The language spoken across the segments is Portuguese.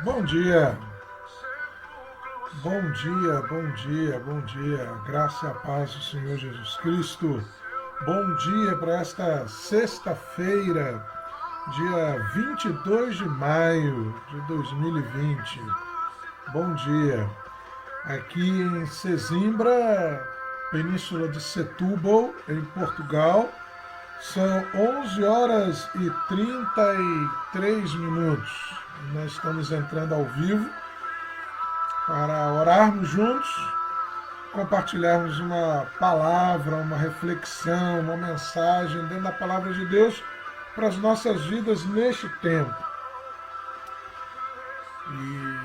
Bom dia, bom dia, bom dia, bom dia. Graça e a paz do Senhor Jesus Cristo. Bom dia para esta sexta-feira, dia 22 de maio de 2020. Bom dia. Aqui em Sesimbra, Península de Setúbal, em Portugal, são 11 horas e 33 minutos. Nós estamos entrando ao vivo para orarmos juntos, compartilharmos uma palavra, uma reflexão, uma mensagem dentro da palavra de Deus para as nossas vidas neste tempo. E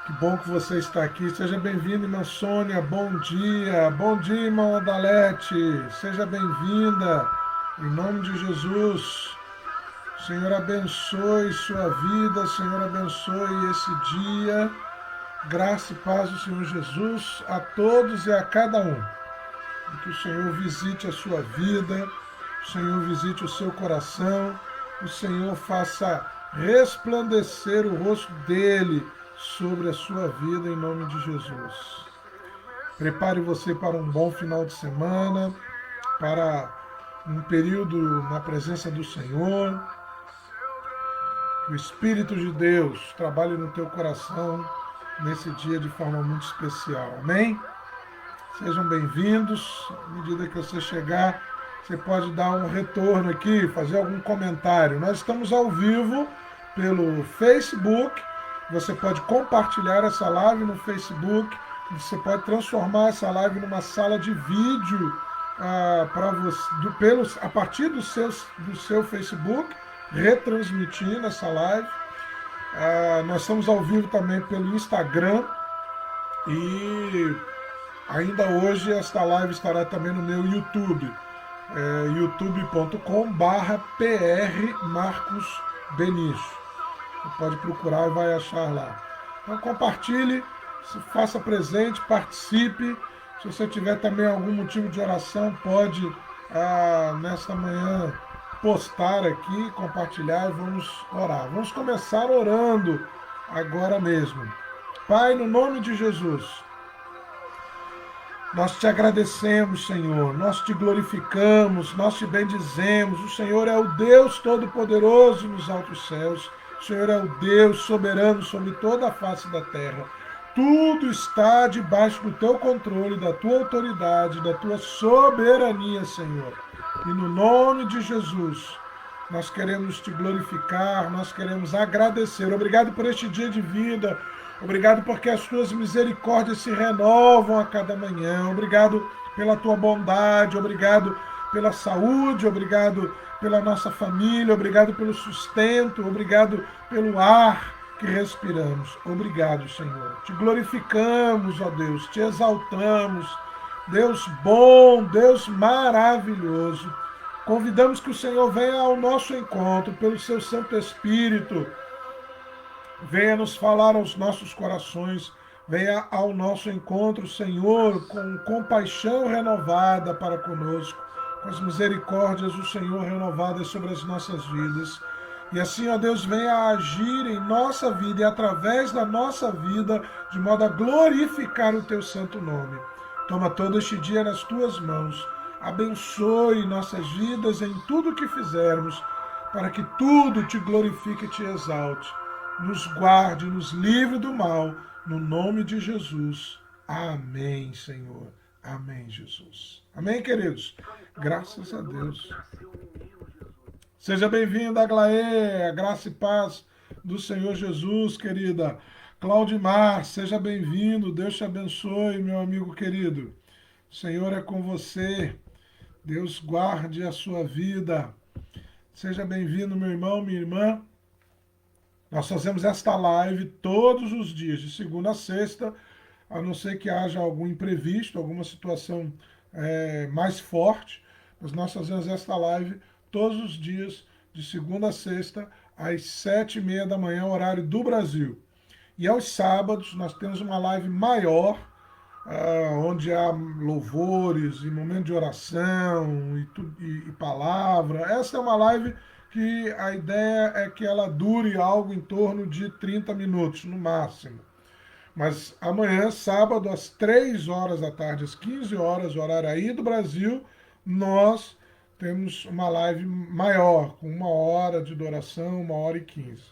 que bom que você está aqui. Seja bem-vinda, irmã Sônia. Bom dia. Bom dia, irmã Odalete. Seja bem-vinda. Em nome de Jesus. Senhor abençoe sua vida. Senhor abençoe esse dia. Graça e paz do Senhor Jesus a todos e a cada um. E que o Senhor visite a sua vida, o Senhor visite o seu coração, o Senhor faça resplandecer o rosto dele sobre a sua vida em nome de Jesus. Prepare você para um bom final de semana, para um período na presença do Senhor. Que o Espírito de Deus trabalhe no teu coração nesse dia de forma muito especial. Amém? Sejam bem-vindos. À medida que você chegar, você pode dar um retorno aqui, fazer algum comentário. Nós estamos ao vivo pelo Facebook. Você pode compartilhar essa live no Facebook. Você pode transformar essa live numa sala de vídeo para você, a partir do seu Facebook, retransmitindo essa live. Nós estamos ao vivo também pelo Instagram e ainda hoje esta live estará também no meu YouTube, youtube.com/prmarcosbenicio. Você pode procurar e vai achar lá. Então compartilhe, se faça presente, participe. Se você tiver também algum motivo de oração, pode nesta manhã postar aqui, compartilhar e vamos orar. Vamos começar orando agora mesmo. Pai, no nome de Jesus, nós te agradecemos, Senhor, nós te glorificamos, nós te bendizemos. O Senhor é o Deus Todo-Poderoso nos altos céus. O Senhor é o Deus soberano sobre toda a face da terra. Tudo está debaixo do teu controle, da tua autoridade, da tua soberania, Senhor. E no nome de Jesus, nós queremos te glorificar, nós queremos agradecer. Obrigado por este dia de vida. Obrigado porque as tuas misericórdias se renovam a cada manhã. Obrigado pela tua bondade. Obrigado pela saúde. Obrigado pela nossa família. Obrigado pelo sustento. Obrigado pelo ar que respiramos. Obrigado, Senhor. Te glorificamos, ó Deus. Te exaltamos. Deus bom, Deus maravilhoso. Convidamos que o Senhor venha ao nosso encontro pelo seu Santo Espírito. Venha nos falar aos nossos corações. Venha ao nosso encontro, Senhor, com compaixão renovada para conosco, com as misericórdias do Senhor renovadas sobre as nossas vidas. E assim, ó Deus, venha agir em nossa vida e através da nossa vida, de modo a glorificar o teu santo nome. Toma todo este dia nas tuas mãos. Abençoe nossas vidas em tudo que fizermos, para que tudo te glorifique e te exalte. Nos guarde, nos livre do mal, no nome de Jesus. Amém, Senhor. Amém, Jesus. Amém, queridos? Graças a Deus. Seja bem-vinda, Aglaé, a graça e paz do Senhor Jesus, querida. Claudimar, seja bem-vindo. Deus te abençoe, meu amigo querido. O Senhor é com você. Deus guarde a sua vida. Seja bem-vindo, meu irmão, minha irmã. Nós fazemos esta live todos os dias, de segunda a sexta, a não ser que haja algum imprevisto, alguma situação mais forte, mas nós fazemos esta live todos os dias, de segunda a sexta, às 7h30 da manhã, horário do Brasil. E aos sábados nós temos uma live maior, onde há louvores e momento de oração e palavra. Essa é uma live que a ideia é que ela dure algo em torno de 30 minutos, no máximo. Mas amanhã, sábado, às 3 horas da tarde, às 15 horas, horário aí do Brasil, nós temos uma live maior, com 1 hora de duração, 1 hora e 15.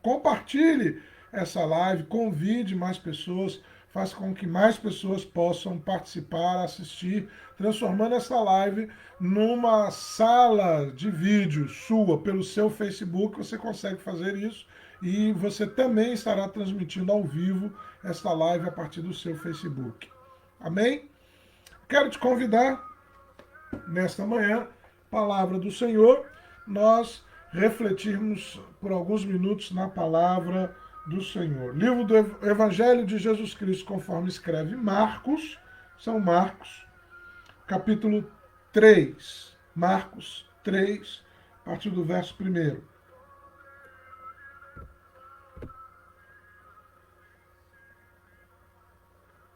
Compartilhe essa live, convide mais pessoas, faça com que mais pessoas possam participar, assistir, transformando essa live numa sala de vídeo sua pelo seu Facebook. Você consegue fazer isso e você também estará transmitindo ao vivo esta live a partir do seu Facebook. Amém? Quero te convidar, nesta manhã, palavra do Senhor, nós refletirmos por alguns minutos na palavra do Senhor. Livro do Evangelho de Jesus Cristo, conforme escreve Marcos, São Marcos, capítulo 3. Marcos 3, a partir do verso 1.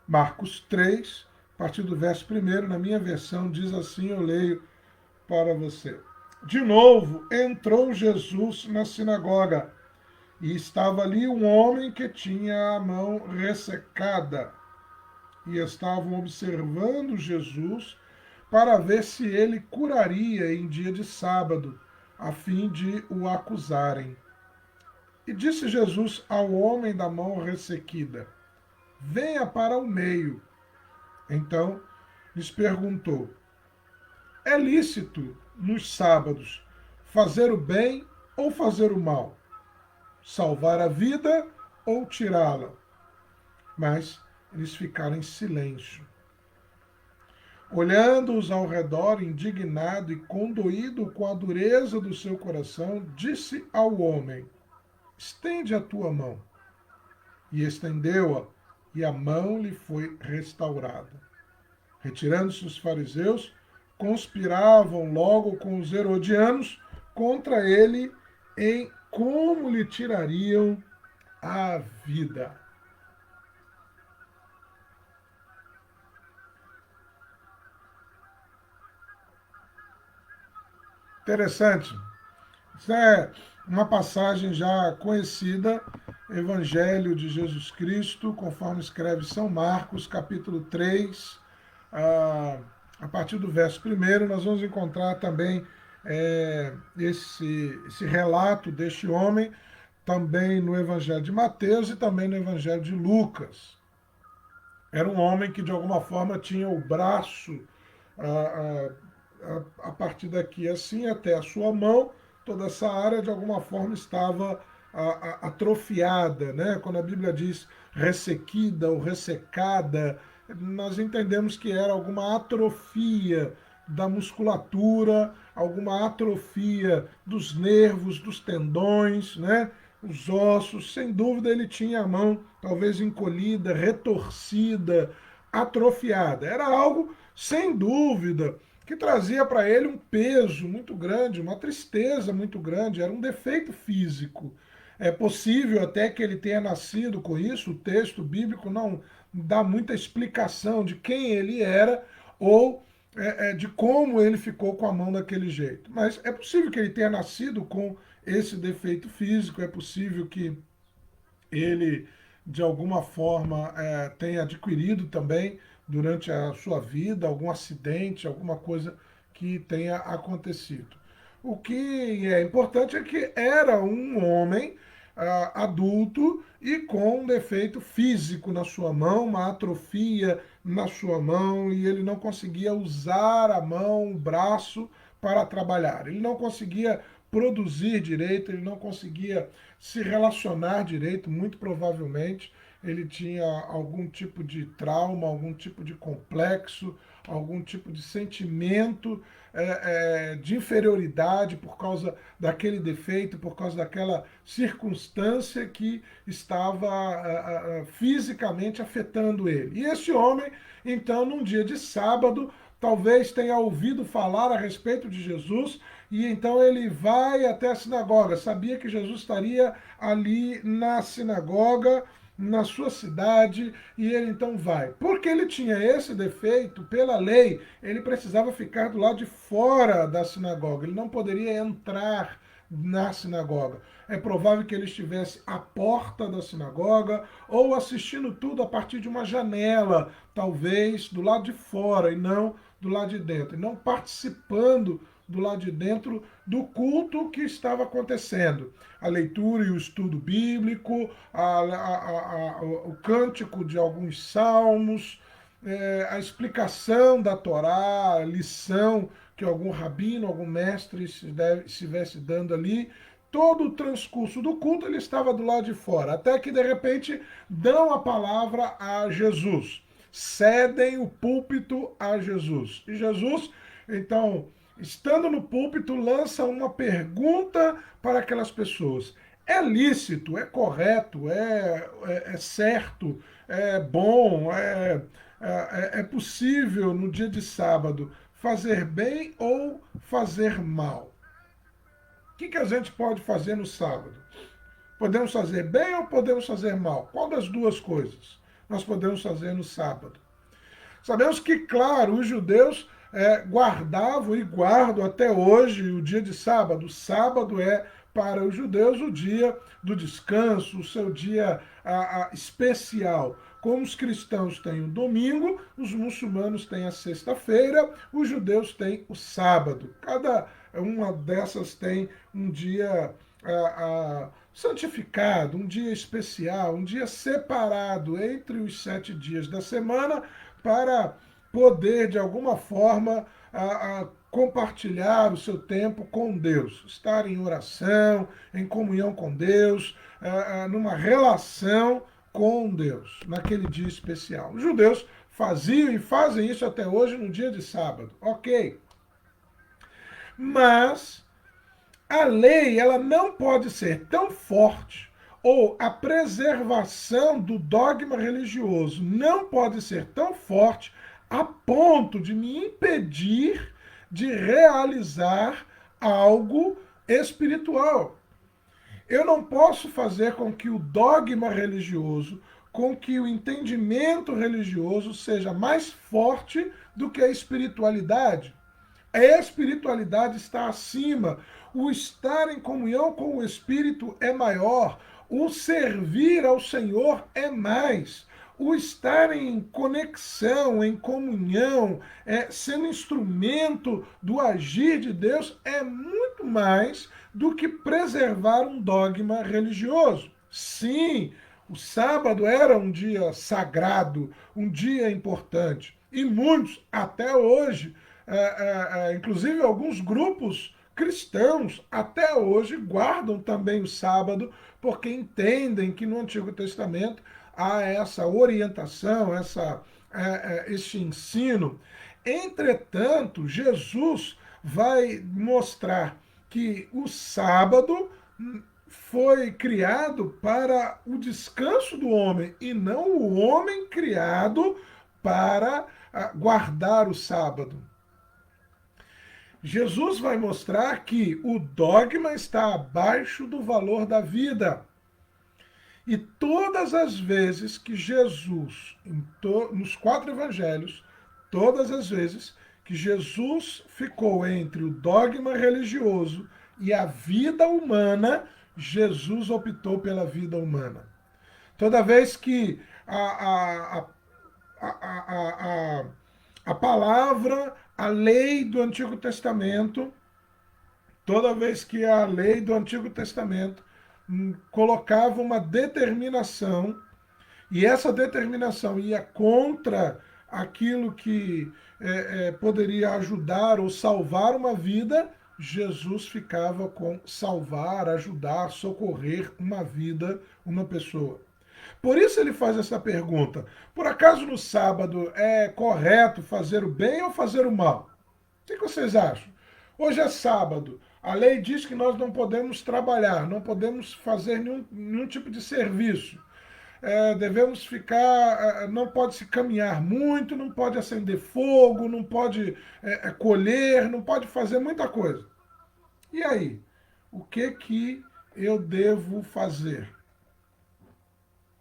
Marcos 3, a partir do verso 1, na minha versão, diz assim, eu leio para você. De novo, entrou Jesus na sinagoga, e estava ali um homem que tinha a mão ressecada. E estavam observando Jesus para ver se ele curaria em dia de sábado, a fim de o acusarem. E disse Jesus ao homem da mão ressequida: venha para o meio. Então lhes perguntou: é lícito nos sábados fazer o bem ou fazer o mal? Salvar a vida ou tirá-la? Mas eles ficaram em silêncio. Olhando-os ao redor, indignado e condoído com a dureza do seu coração, disse ao homem: estende a tua mão. E estendeu-a, e a mão lhe foi restaurada. Retirando-se os fariseus, conspiravam logo com os herodianos contra ele em como lhe tirariam a vida. Interessante. Isso é uma passagem já conhecida, Evangelho de Jesus Cristo, conforme escreve São Marcos, capítulo 3, a partir do verso 1, nós vamos encontrar também esse relato deste homem, também no Evangelho de Mateus e também no Evangelho de Lucas. Era um homem que, de alguma forma, tinha o braço a partir daqui assim até a sua mão, toda essa área de alguma forma estava atrofiada, né? Quando a Bíblia diz ressequida ou ressecada, nós entendemos que era alguma atrofia da musculatura, alguma atrofia dos nervos, dos tendões, né? Os ossos. Sem dúvida ele tinha a mão talvez encolhida, retorcida, atrofiada. Era algo, sem dúvida, que trazia para ele um peso muito grande, uma tristeza muito grande, era um defeito físico. É possível até que ele tenha nascido com isso, o texto bíblico não dá muita explicação de quem ele era ou de como ele ficou com a mão daquele jeito. Mas é possível que ele tenha nascido com esse defeito físico, é possível que ele, de alguma forma, tenha adquirido também durante a sua vida algum acidente, alguma coisa que tenha acontecido. O que é importante é que era um homem adulto e com um defeito físico na sua mão, uma atrofia na sua mão, e ele não conseguia usar a mão, o braço para trabalhar. Ele não conseguia produzir direito, ele não conseguia se relacionar direito, muito provavelmente ele tinha algum tipo de trauma, algum tipo de complexo, algum tipo de sentimento de inferioridade por causa daquele defeito, por causa daquela circunstância que estava fisicamente afetando ele. E esse homem, então, num dia de sábado, talvez tenha ouvido falar a respeito de Jesus, e então ele vai até a sinagoga. Sabia que Jesus estaria ali na sinagoga, na sua cidade, e ele então vai. Porque ele tinha esse defeito, pela lei, ele precisava ficar do lado de fora da sinagoga, ele não poderia entrar na sinagoga. É provável que ele estivesse à porta da sinagoga ou assistindo tudo a partir de uma janela, talvez do lado de fora e não do lado de dentro, e não participando do lado de dentro do culto que estava acontecendo. A leitura e o estudo bíblico, o cântico de alguns salmos, a explicação da Torá, a lição que algum rabino, algum mestre estivesse dando ali. Todo o transcurso do culto ele estava do lado de fora, até que de repente dão a palavra a Jesus, cedem o púlpito a Jesus. E Jesus, então, estando no púlpito, lança uma pergunta para aquelas pessoas. É lícito, é correto, é certo, é bom, é possível no dia de sábado fazer bem ou fazer mal? O que a gente pode fazer no sábado? Podemos fazer bem ou podemos fazer mal? Qual das duas coisas nós podemos fazer no sábado? Sabemos que, claro, os judeus guardavam e guardam até hoje o dia de sábado. O sábado é para os judeus o dia do descanso, o seu dia especial. Como os cristãos têm o domingo, os muçulmanos têm a sexta-feira, os judeus têm o sábado. Cada uma dessas tem um dia santificado, um dia especial, um dia separado entre os 7 dias da semana para poder, de alguma forma, compartilhar o seu tempo com Deus, estar em oração, em comunhão com Deus, numa relação com Deus, naquele dia especial. Os judeus faziam e fazem isso até hoje no dia de sábado, ok. Mas a lei ela não pode ser tão forte, ou a preservação do dogma religioso não pode ser tão forte a ponto de me impedir de realizar algo espiritual. Eu não posso fazer com que o dogma religioso, com que o entendimento religioso seja mais forte do que a espiritualidade. A espiritualidade está acima. O estar em comunhão com o Espírito é maior. O servir ao Senhor é mais. O estar em conexão, em comunhão, sendo instrumento do agir de Deus é muito mais do que preservar um dogma religioso. Sim, o sábado era um dia sagrado, um dia importante. E muitos, até hoje, inclusive alguns grupos cristãos, até hoje guardam também o sábado, porque entendem que no Antigo Testamento há essa orientação, este ensino. Entretanto, Jesus vai mostrar que o sábado foi criado para o descanso do homem e não o homem criado para guardar o sábado. Jesus vai mostrar que o dogma está abaixo do valor da vida. E todas as vezes que Jesus, nos 4 evangelhos, todas as vezes que Jesus ficou entre o dogma religioso e a vida humana, Jesus optou pela vida humana. Toda vez que a palavra, a lei do Antigo Testamento, toda vez que a lei do Antigo Testamento colocava uma determinação, e essa determinação ia contra aquilo que poderia ajudar ou salvar uma vida, Jesus ficava com salvar, ajudar, socorrer uma vida, uma pessoa. Por isso ele faz essa pergunta: por acaso no sábado é correto fazer o bem ou fazer o mal? O que vocês acham? Hoje é sábado. A lei diz que nós não podemos trabalhar, não podemos fazer nenhum tipo de serviço. Devemos ficar, não pode se caminhar muito, não pode acender fogo, não pode colher, não pode fazer muita coisa. E aí? O que eu devo fazer?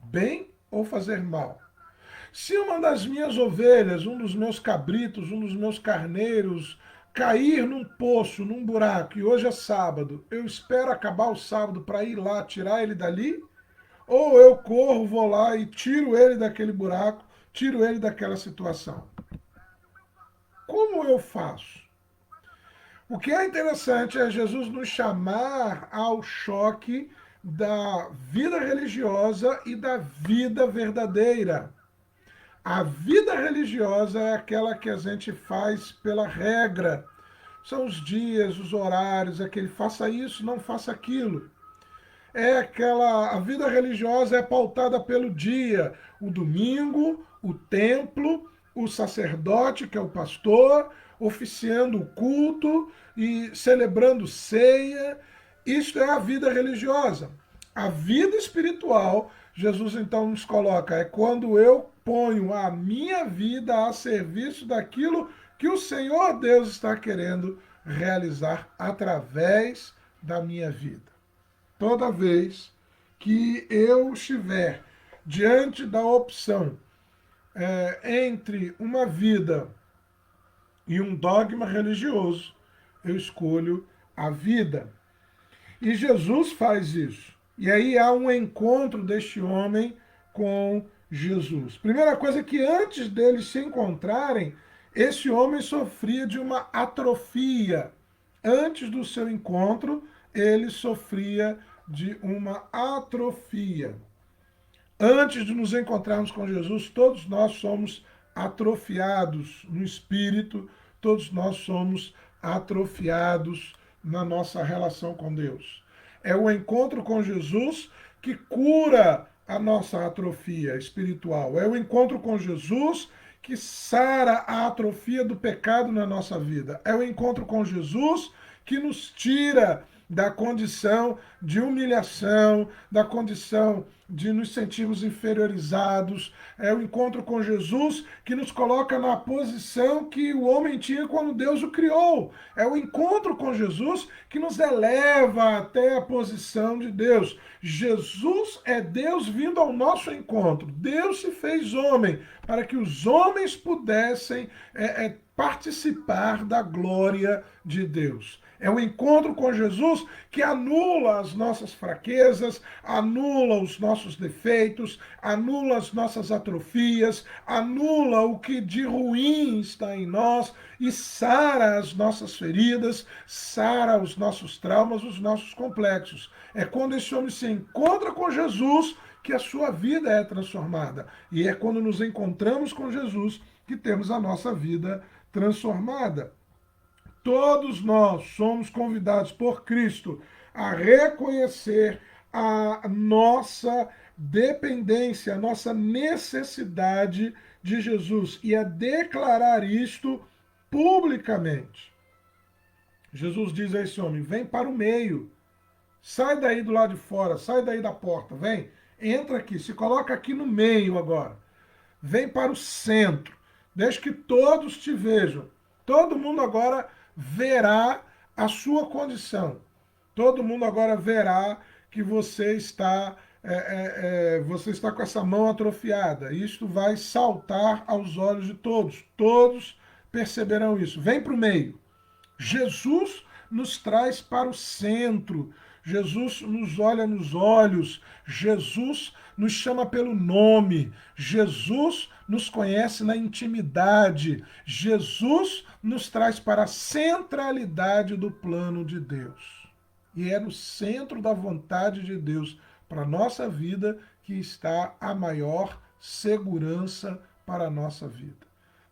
Bem ou fazer mal? Se uma das minhas ovelhas, um dos meus cabritos, um dos meus carneiros cair num poço, num buraco, e hoje é sábado, eu espero acabar o sábado para ir lá tirar ele dali? Ou eu corro, vou lá e tiro ele daquele buraco, tiro ele daquela situação? Como eu faço? O que é interessante é Jesus nos chamar ao choque da vida religiosa e da vida verdadeira. A vida religiosa é aquela que a gente faz pela regra. São os dias, os horários, aquele faça isso, não faça aquilo. É aquela. A vida religiosa é pautada pelo dia, o domingo, o templo, o sacerdote, que é o pastor, oficiando o culto e celebrando ceia. Isto é a vida religiosa. A vida espiritual, Jesus então nos coloca, é quando eu ponho a minha vida a serviço daquilo que o Senhor Deus está querendo realizar através da minha vida. Toda vez que eu estiver diante da opção entre uma vida e um dogma religioso, eu escolho a vida. E Jesus faz isso. E aí há um encontro deste homem com Jesus. Primeira coisa é que antes deles se encontrarem, esse homem sofria de uma atrofia. Antes do seu encontro, ele sofria de uma atrofia. Antes de nos encontrarmos com Jesus, todos nós somos atrofiados no espírito, todos nós somos atrofiados na nossa relação com Deus. É o encontro com Jesus que cura a nossa atrofia espiritual. É o encontro com Jesus que sara a atrofia do pecado na nossa vida. É o encontro com Jesus que nos tira da condição de humilhação, da condição de nos sentirmos inferiorizados. É o encontro com Jesus que nos coloca na posição que o homem tinha quando Deus o criou. É o encontro com Jesus que nos eleva até a posição de Deus. Jesus é Deus vindo ao nosso encontro. Deus se fez homem para que os homens pudessem participar da glória de Deus. É o encontro com Jesus que anula as nossas fraquezas, anula os nossos defeitos, anula as nossas atrofias, anula o que de ruim está em nós e sara as nossas feridas, sara os nossos traumas, os nossos complexos. É quando esse homem se encontra com Jesus que a sua vida é transformada. E é quando nos encontramos com Jesus que temos a nossa vida transformada. Todos nós somos convidados por Cristo a reconhecer a nossa dependência, a nossa necessidade de Jesus e a declarar isto publicamente. Jesus diz a esse homem: vem para o meio, sai daí do lado de fora, sai daí da porta, vem, entra aqui, se coloca aqui no meio agora, vem para o centro, deixa que todos te vejam. Todo mundo agora verá a sua condição. Todo mundo agora verá que você está com essa mão atrofiada. Isto vai saltar aos olhos de todos. Todos perceberão isso. Vem para o meio. Jesus nos traz para o centro. Jesus nos olha nos olhos. Jesus nos chama pelo nome. Jesus nos conhece na intimidade. Jesus nos traz para a centralidade do plano de Deus. E é no centro da vontade de Deus para a nossa vida que está a maior segurança para a nossa vida.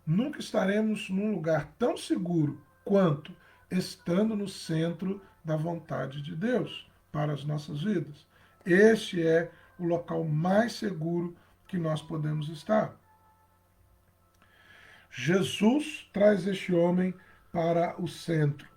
Nunca estaremos num lugar tão seguro quanto estando no centro da vontade de Deus para as nossas vidas. Este é o local mais seguro que nós podemos estar. Jesus traz este homem para o centro.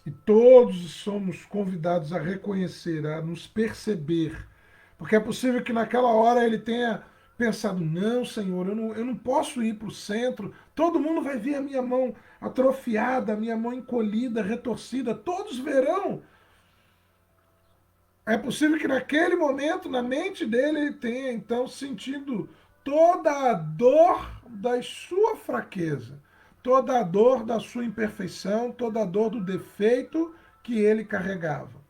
E todos somos convidados a reconhecer, a nos perceber. Porque é possível que naquela hora ele tenha pensado: não, Senhor, eu não posso ir para o centro, todo mundo vai ver a minha mão atrofiada, a minha mão encolhida, retorcida, todos verão. É possível que naquele momento, na mente dele, ele tenha então sentido toda a dor da sua fraqueza, toda a dor da sua imperfeição, toda a dor do defeito que ele carregava.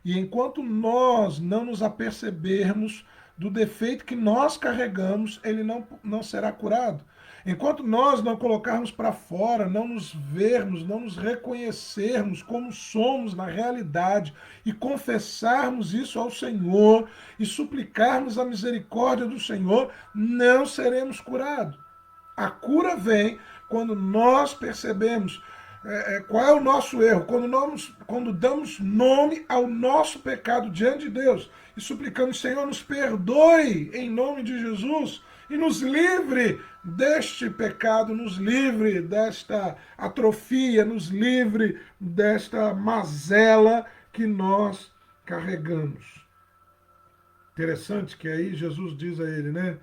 E enquanto nós não nos apercebermos do defeito que nós carregamos, ele não será curado. Enquanto nós não colocarmos para fora, não nos vermos, não nos reconhecermos como somos na realidade e confessarmos isso ao Senhor e suplicarmos a misericórdia do Senhor, não seremos curados. A cura vem quando nós percebemos qual é o nosso erro, quando damos nome ao nosso pecado diante de Deus e suplicamos, Senhor, nos perdoe em nome de Jesus e nos livre deste pecado, nos livre desta atrofia, nos livre desta mazela que nós carregamos. Interessante que aí Jesus diz a ele, né?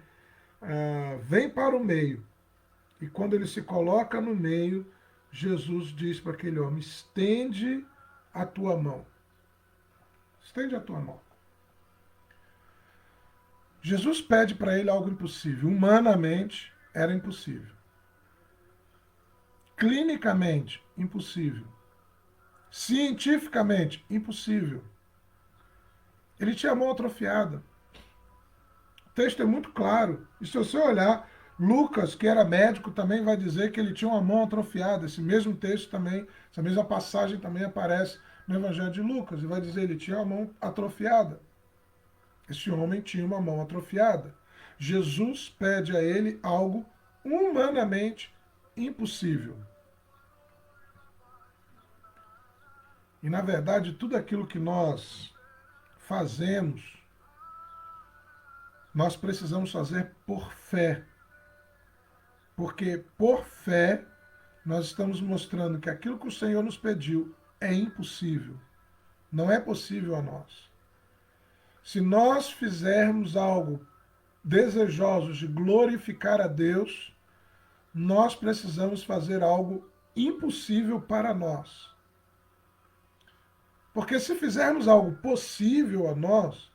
Vem para o meio. E quando ele se coloca no meio, Jesus diz para aquele homem, estende a tua mão. Estende a tua mão. Jesus pede para ele algo impossível. Humanamente, era impossível. Clinicamente, impossível. Cientificamente, impossível. Ele tinha a mão atrofiada. O texto é muito claro. E se você olhar, Lucas, que era médico, também vai dizer que ele tinha uma mão atrofiada. Esse mesmo texto também, essa mesma passagem também aparece no Evangelho de Lucas. E vai dizer que ele tinha uma mão atrofiada. Esse homem tinha uma mão atrofiada. Jesus pede a ele algo humanamente impossível. E, na verdade, tudo aquilo que nós fazemos, nós precisamos fazer por fé. Porque, por fé, nós estamos mostrando que aquilo que o Senhor nos pediu é impossível. Não é possível a nós. Se nós fizermos algo desejosos de glorificar a Deus, nós precisamos fazer algo impossível para nós. Porque se fizermos algo possível a nós,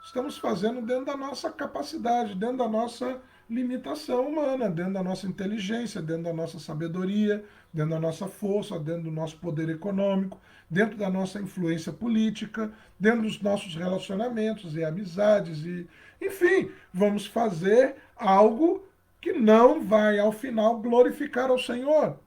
estamos fazendo dentro da nossa capacidade, dentro da nossa limitação humana, dentro da nossa inteligência, dentro da nossa sabedoria, dentro da nossa força, dentro do nosso poder econômico, dentro da nossa influência política, dentro dos nossos relacionamentos e amizades, enfim, vamos fazer algo que não vai, ao final, glorificar ao Senhor.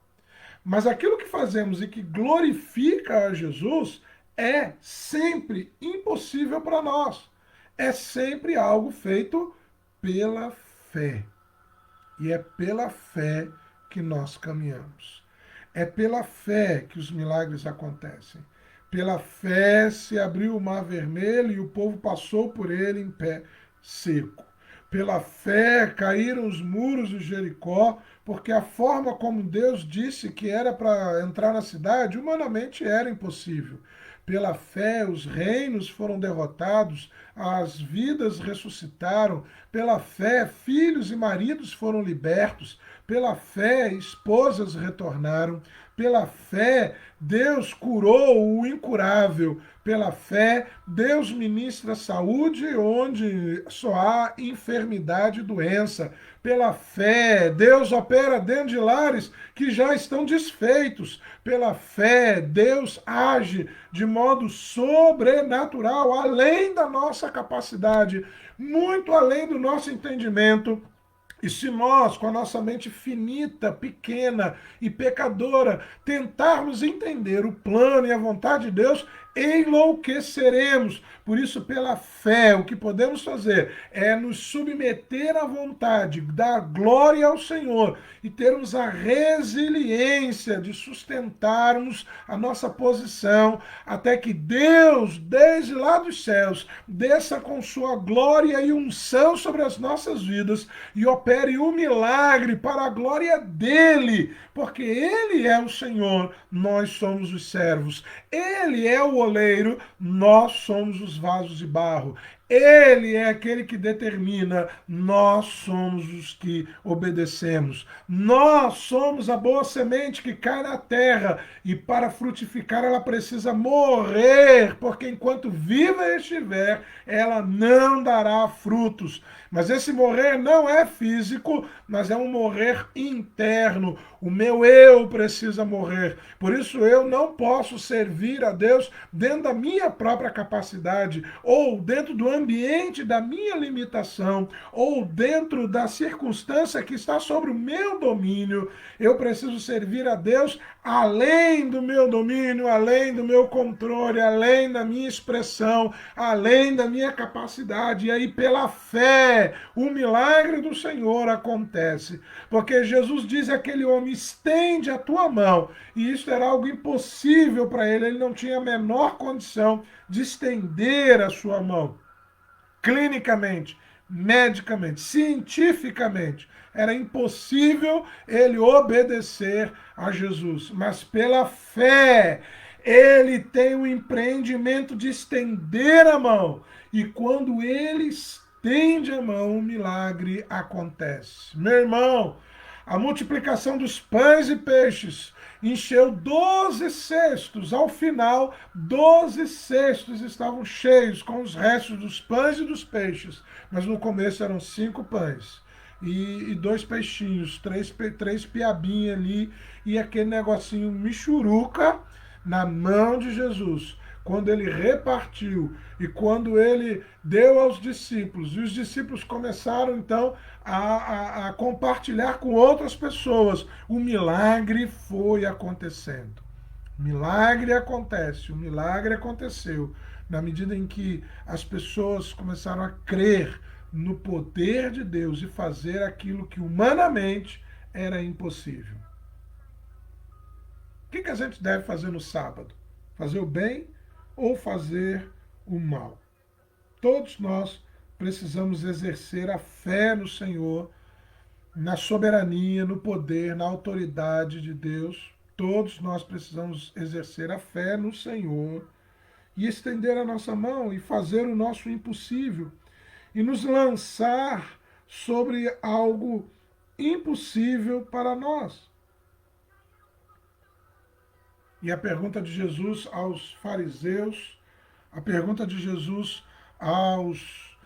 Mas aquilo que fazemos e que glorifica a Jesus é sempre impossível para nós. É sempre algo feito pela fé. E é pela fé que nós caminhamos. É pela fé que os milagres acontecem. Pela fé se abriu o mar vermelho e o povo passou por ele em pé seco. Pela fé caíram os muros de Jericó, porque a forma como Deus disse que era para entrar na cidade, humanamente era impossível. Pela fé, os reinos foram derrotados, as vidas ressuscitaram. Pela fé, filhos e maridos foram libertos. Pela fé, esposas retornaram. Pela fé, Deus curou o incurável. Pela fé, Deus ministra saúde onde só há enfermidade e doença. Pela fé, Deus opera dentro de lares que já estão desfeitos. Pela fé, Deus age de modo sobrenatural, além da nossa capacidade, muito além do nosso entendimento. E se nós, com a nossa mente finita, pequena e pecadora, tentarmos entender o plano e a vontade de Deus, enlouqueceremos. Por isso, pela fé, o que podemos fazer é nos submeter à vontade, dar glória ao Senhor e termos a resiliência de sustentarmos a nossa posição até que Deus, desde lá dos céus, desça com sua glória e unção sobre as nossas vidas e opere um milagre para a glória dele, porque ele é o Senhor, nós somos os servos. Ele é o oleiro, nós somos os vasos de barro. Ele é aquele que determina, nós somos os que obedecemos. Nós somos a boa semente que cai na terra e para frutificar ela precisa morrer, porque enquanto viva estiver, ela não dará frutos. Mas esse morrer não é físico, mas é um morrer interno. O meu eu precisa morrer. Por isso eu não posso servir a Deus dentro da minha própria capacidade, ou dentro do ambiente da minha limitação, ou dentro da circunstância que está sobre o meu domínio. Eu preciso servir a Deus além do meu domínio, além do meu controle, além da minha expressão, além da minha capacidade. E aí, pela fé, o milagre do Senhor acontece. Porque Jesus diz àquele homem: estende a tua mão. E isso era algo impossível para ele. Ele não tinha a menor condição de estender a sua mão. Clinicamente, medicamente, cientificamente, era impossível ele obedecer a Jesus. Mas pela fé, ele tem o empreendimento de estender a mão. E quando ele estende a mão, o milagre acontece. Meu irmão, a multiplicação dos pães e peixes encheu 12 cestos. Ao final, 12 cestos estavam cheios com os restos dos pães e dos peixes. Mas no começo eram 5 pães e 2 peixinhos, três piabinhas ali e aquele negocinho michuruca na mão de Jesus. Quando ele repartiu e quando ele deu aos discípulos, e os discípulos começaram então a compartilhar com outras pessoas, o milagre foi acontecendo. O milagre acontece, o milagre aconteceu na medida em que as pessoas começaram a crer no poder de Deus e fazer aquilo que humanamente era impossível. O que a gente deve fazer no sábado? Fazer o bem ou fazer o mal? Todos nós precisamos exercer a fé no Senhor, na soberania, no poder, na autoridade de Deus. Todos nós precisamos exercer a fé no Senhor e estender a nossa mão e fazer o nosso impossível e nos lançar sobre algo impossível para nós. E a pergunta de Jesus aos fariseus, a pergunta de Jesus aos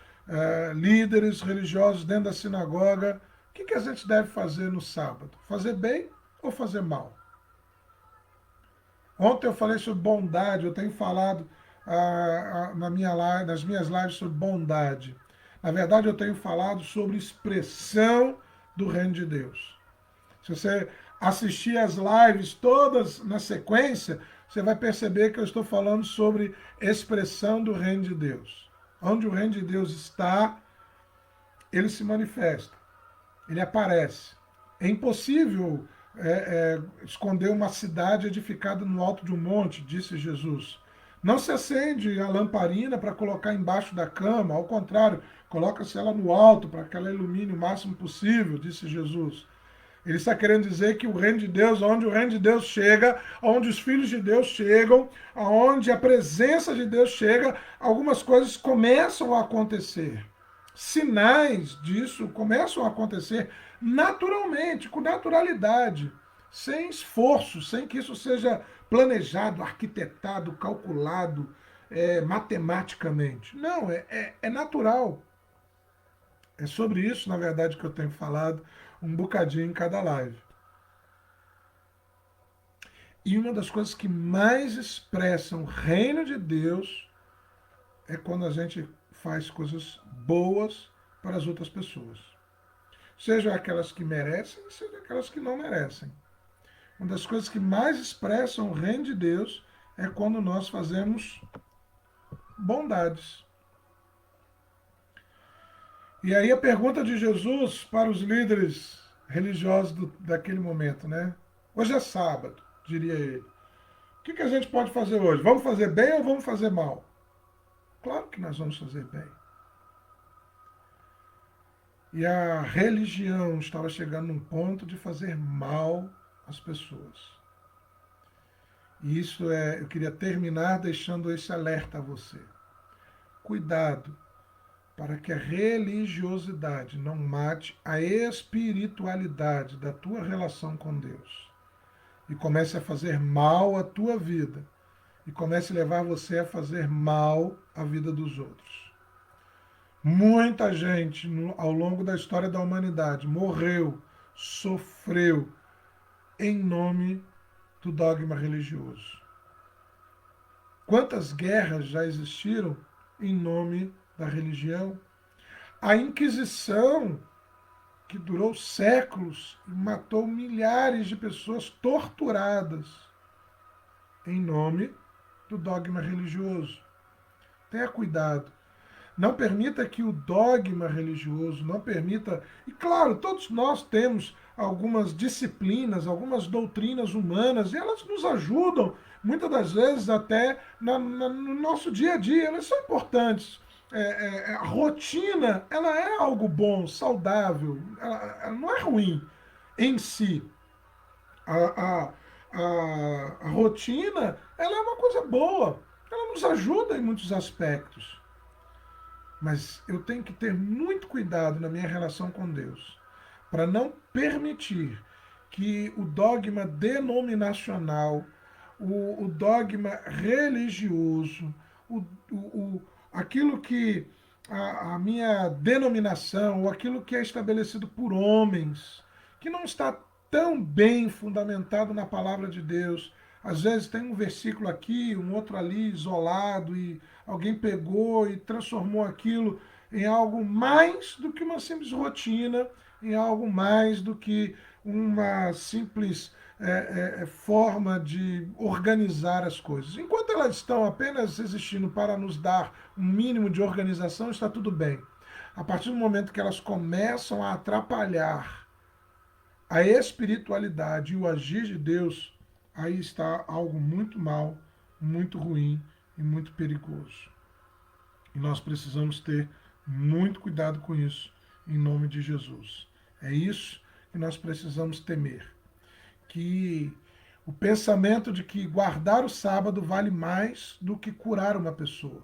líderes religiosos dentro da sinagoga: o que a gente deve fazer no sábado? Fazer bem ou fazer mal? Ontem eu falei sobre bondade, eu tenho falado nas minhas lives sobre bondade. Na verdade, eu tenho falado sobre expressão do reino de Deus. Se você assistir as lives todas na sequência, você vai perceber que eu estou falando sobre expressão do reino de Deus. Onde o reino de Deus está, ele se manifesta, ele aparece. É impossível esconder uma cidade edificada no alto de um monte, disse Jesus. Não se acende a lamparina para colocar embaixo da cama, ao contrário, coloca-se ela no alto para que ela ilumine o máximo possível, disse Jesus. Ele está querendo dizer que o reino de Deus, onde o reino de Deus chega, onde os filhos de Deus chegam, onde a presença de Deus chega, algumas coisas começam a acontecer. Sinais disso começam a acontecer naturalmente, com naturalidade, sem esforço, sem que isso seja planejado, arquitetado, calculado matematicamente. Não, é natural. É sobre isso, na verdade, que eu tenho falado um bocadinho em cada live. E uma das coisas que mais expressam o reino de Deus é quando a gente faz coisas boas para as outras pessoas. Seja aquelas que merecem, seja aquelas que não merecem. Uma das coisas que mais expressam o reino de Deus é quando nós fazemos bondades. E aí a pergunta de Jesus para os líderes religiosos daquele momento, né? Hoje é sábado, diria ele. O que a gente pode fazer hoje? Vamos fazer bem ou vamos fazer mal? Claro que nós vamos fazer bem. E a religião estava chegando num ponto de fazer mal às pessoas. E eu queria terminar deixando esse alerta a você. Cuidado para que a religiosidade não mate a espiritualidade da tua relação com Deus e comece a fazer mal à tua vida e comece a levar você a fazer mal à vida dos outros. Muita gente ao longo da história da humanidade morreu, sofreu em nome do dogma religioso. Quantas guerras já existiram em nome da religião? A Inquisição, que durou séculos e matou milhares de pessoas torturadas em nome do dogma religioso. Tenha cuidado. Não permita que o dogma religioso, não permita... E claro, todos nós temos algumas disciplinas, algumas doutrinas humanas, e elas nos ajudam, muitas das vezes até no nosso dia a dia, elas são importantes. A rotina, ela é algo bom, saudável, ela não é ruim em si. A rotina, ela é uma coisa boa, ela nos ajuda em muitos aspectos. Mas eu tenho que ter muito cuidado na minha relação com Deus, para não permitir que o dogma denominacional, o dogma religioso, aquilo que a minha denominação, ou aquilo que é estabelecido por homens, que não está tão bem fundamentado na palavra de Deus. Às vezes tem um versículo aqui, um outro ali, isolado, e alguém pegou e transformou aquilo em algo mais do que uma simples rotina, em algo mais do que uma simples forma de organizar as coisas. Enquanto elas estão apenas existindo para nos dar um mínimo de organização, está tudo bem. A partir do momento que elas começam a atrapalhar a espiritualidade e o agir de Deus, aí está algo muito mal, muito ruim e muito perigoso. E nós precisamos ter muito cuidado com isso, em nome de Jesus. É isso que nós precisamos temer. Que o pensamento de que guardar o sábado vale mais do que curar uma pessoa.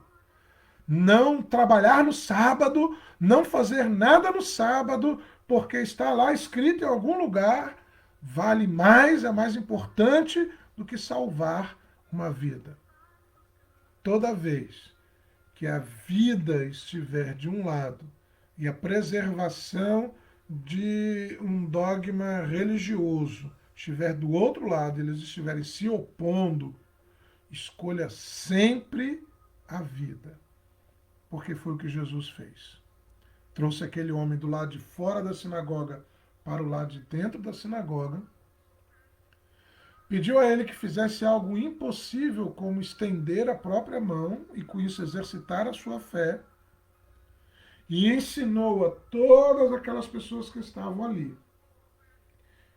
Não trabalhar no sábado, não fazer nada no sábado, porque está lá escrito em algum lugar, vale mais, é mais importante do que salvar uma vida. Toda vez que a vida estiver de um lado e a preservação de um dogma religioso estiver do outro lado, eles estiverem se opondo, escolha sempre a vida. Porque foi o que Jesus fez. Trouxe aquele homem do lado de fora da sinagoga para o lado de dentro da sinagoga, pediu a ele que fizesse algo impossível, como estender a própria mão e com isso exercitar a sua fé, e ensinou a todas aquelas pessoas que estavam ali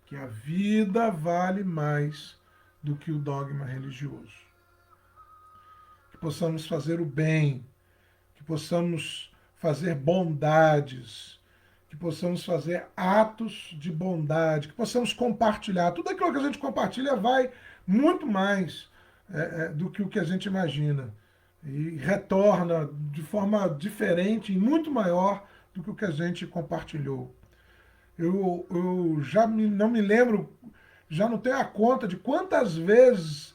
que a vida vale mais do que o dogma religioso. Que possamos fazer o bem, que possamos fazer bondades, que possamos fazer atos de bondade, que possamos compartilhar. Tudo aquilo que a gente compartilha vai muito mais do que o que a gente imagina. E retorna de forma diferente e muito maior do que o que a gente compartilhou. Eu não me lembro, já não tenho a conta de quantas vezes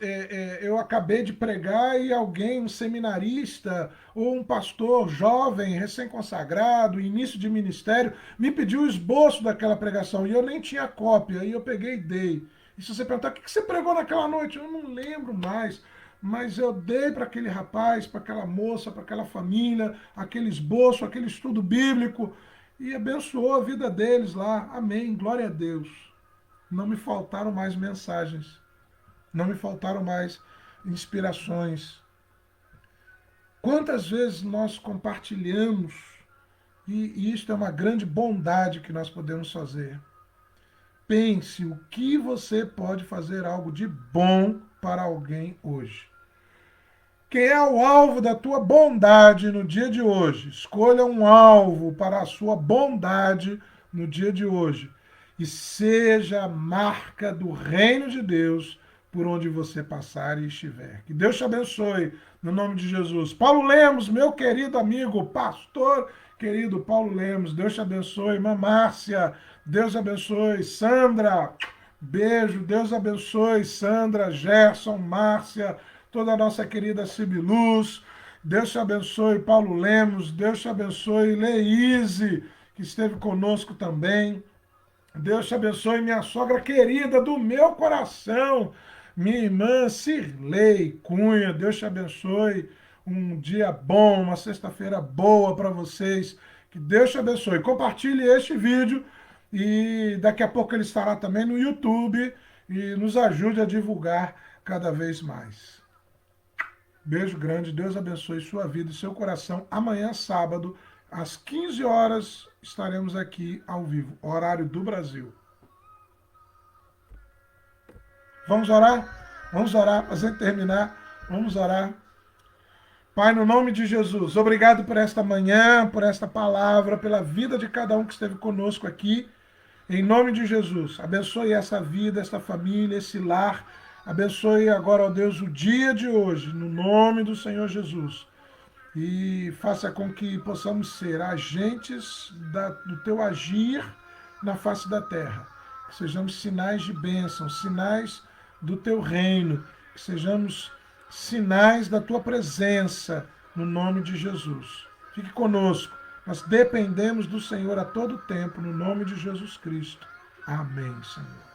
eu acabei de pregar e alguém, um seminarista ou um pastor jovem, recém-consagrado, início de ministério, me pediu o esboço daquela pregação e eu nem tinha cópia, e eu peguei e dei. E se você perguntar, o que você pregou naquela noite? Eu não lembro mais, mas eu dei para aquele rapaz, para aquela moça, para aquela família, aquele esboço, aquele estudo bíblico, e abençoou a vida deles lá. Amém, glória a Deus. Não me faltaram mais mensagens, não me faltaram mais inspirações. Quantas vezes nós compartilhamos, e isto é uma grande bondade que nós podemos fazer. Pense o que você pode fazer algo de bom para alguém hoje. Quem é o alvo da tua bondade no dia de hoje? Escolha um alvo para a sua bondade no dia de hoje. E seja a marca do reino de Deus por onde você passar e estiver. Que Deus te abençoe, no nome de Jesus. Paulo Lemos, meu querido amigo, pastor querido Paulo Lemos, Deus te abençoe. Irmã Márcia, Deus abençoe. Sandra, beijo, Deus abençoe. Sandra, Gerson, Márcia, toda a nossa querida Sibiluz, Deus te abençoe. Paulo Lemos, Deus te abençoe. Leíse, que esteve conosco também. Deus te abençoe, minha sogra querida do meu coração, minha irmã Cirlei Cunha. Deus te abençoe. Um dia bom, uma sexta-feira boa para vocês. Que Deus te abençoe. Compartilhe este vídeo e daqui a pouco ele estará também no YouTube e nos ajude a divulgar cada vez mais. Beijo grande, Deus abençoe sua vida e seu coração. Amanhã, sábado, às 15 horas, estaremos aqui ao vivo, horário do Brasil. Vamos orar? Vamos orar para a gente terminar. Vamos orar. Pai, no nome de Jesus, obrigado por esta manhã, por esta palavra, pela vida de cada um que esteve conosco aqui. Em nome de Jesus, abençoe essa vida, esta família, esse lar. Abençoe agora, ó Deus, o dia de hoje, no nome do Senhor Jesus. E faça com que possamos ser agentes do teu agir na face da terra. Que sejamos sinais de bênção, sinais do teu reino, que sejamos sinais da tua presença, no nome de Jesus. Fique conosco. Nós dependemos do Senhor a todo tempo, no nome de Jesus Cristo. Amém, Senhor.